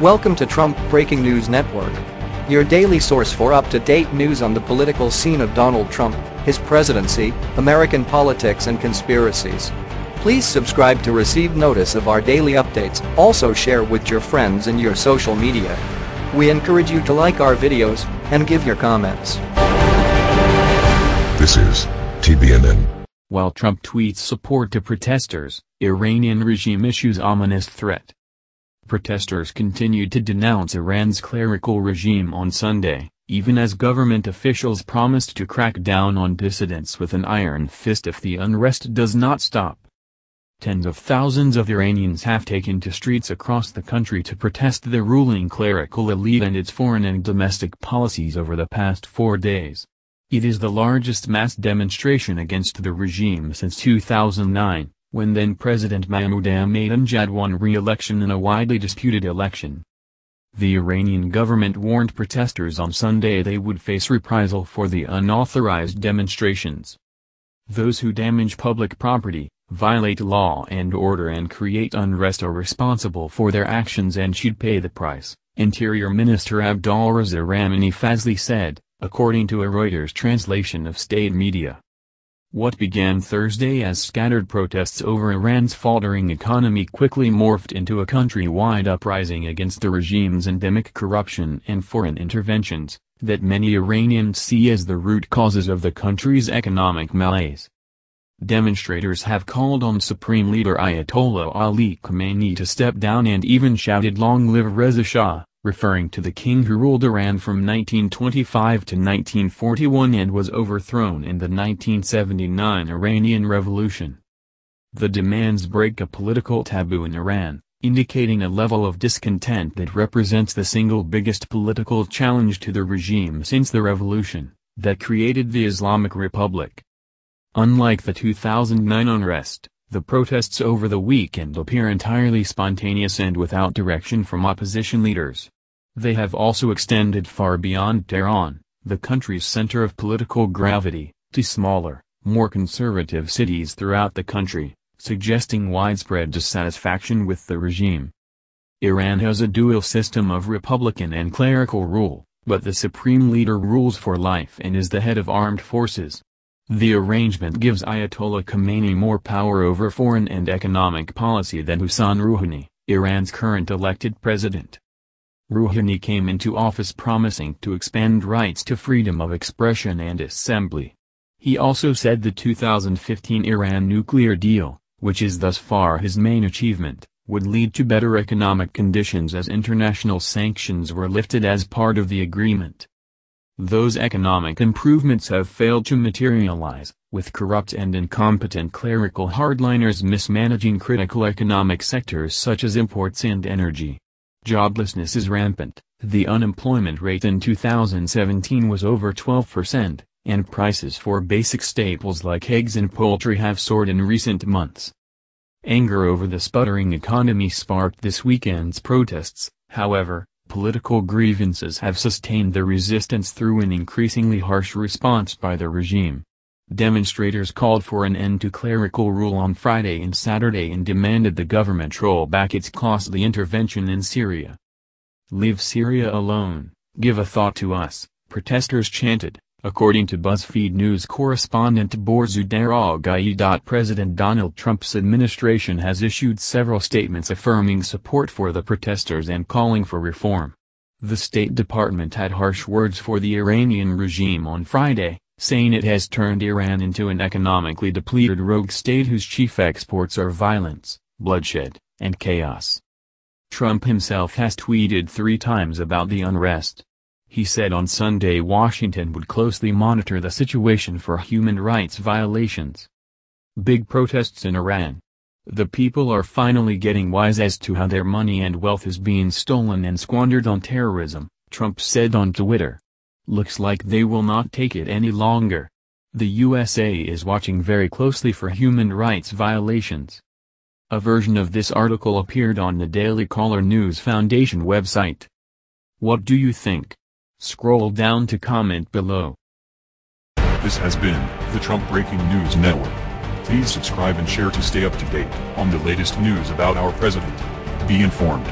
Welcome to Trump Breaking News Network, your daily source for up-to-date news on the political scene of Donald Trump, his presidency, American politics and conspiracies. Please subscribe to receive notice of our daily updates. Also share with your friends and your social media. We encourage you to like our videos and give your comments. This is TBNN. While Trump tweets support to protesters, Iranian regime issues ominous threat. Protesters continued to denounce Iran's clerical regime on Sunday, even as government officials promised to crack down on dissidents with an iron fist if the unrest does not stop. Tens of thousands of Iranians have taken to streets across the country to protest the ruling clerical elite and its foreign and domestic policies over the past 4 days. It is the largest mass demonstration against the regime since 2009. When then-President Mahmoud Ahmadinejad won re-election in a widely disputed election. The Iranian government warned protesters on Sunday they would face reprisal for the unauthorized demonstrations. Those who damage public property, violate law and order and create unrest are responsible for their actions and should pay the price, Interior Minister Abdolrazak Ramani Fazli said, according to a Reuters translation of state media. What began Thursday as scattered protests over Iran's faltering economy quickly morphed into a countrywide uprising against the regime's endemic corruption and foreign interventions, that many Iranians see as the root causes of the country's economic malaise. Demonstrators have called on Supreme Leader Ayatollah Ali Khamenei to step down and even shouted "Long live Reza Shah," referring to the king who ruled Iran from 1925 to 1941 and was overthrown in the 1979 Iranian Revolution. The demands break a political taboo in Iran, indicating a level of discontent that represents the single biggest political challenge to the regime since the revolution that created the Islamic Republic. Unlike the 2009 unrest, the protests over the weekend appear entirely spontaneous and without direction from opposition leaders. They have also extended far beyond Tehran, the country's center of political gravity, to smaller, more conservative cities throughout the country, suggesting widespread dissatisfaction with the regime. Iran has a dual system of republican and clerical rule, but the supreme leader rules for life and is the head of armed forces. The arrangement gives Ayatollah Khamenei more power over foreign and economic policy than Hassan Rouhani, Iran's current elected president. Rouhani came into office promising to expand rights to freedom of expression and assembly. He also said the 2015 Iran nuclear deal, which is thus far his main achievement, would lead to better economic conditions as international sanctions were lifted as part of the agreement. Those economic improvements have failed to materialize, with corrupt and incompetent clerical hardliners mismanaging critical economic sectors such as imports and energy. Joblessness is rampant. The unemployment rate in 2017 was over 12%, and prices for basic staples like eggs and poultry have soared in recent months. Anger over the sputtering economy sparked this weekend's protests. However, political grievances have sustained the resistance through an increasingly harsh response by the regime. Demonstrators called for an end to clerical rule on Friday and Saturday and demanded the government roll back its costly intervention in Syria. "Leave Syria alone, give a thought to us," protesters chanted, according to BuzzFeed News correspondent Borzu Daragaei. President Donald Trump's administration has issued several statements affirming support for the protesters and calling for reform. The State Department had harsh words for the Iranian regime on Friday, saying it has turned Iran into an economically depleted rogue state whose chief exports are violence, bloodshed, and chaos. Trump himself has tweeted 3 times about the unrest. He said on Sunday Washington would closely monitor the situation for human rights violations. Big protests in Iran. The people are finally getting wise as to how their money and wealth is being stolen and squandered on terrorism, Trump said on Twitter. Looks like they will not take it any longer. The USA is watching very closely for human rights violations. A version of this article appeared on the Daily Caller News Foundation website. What do you think? Scroll down to comment below. This has been the Trump Breaking News Network. Please subscribe and share to stay up to date on the latest news about our president. Be informed.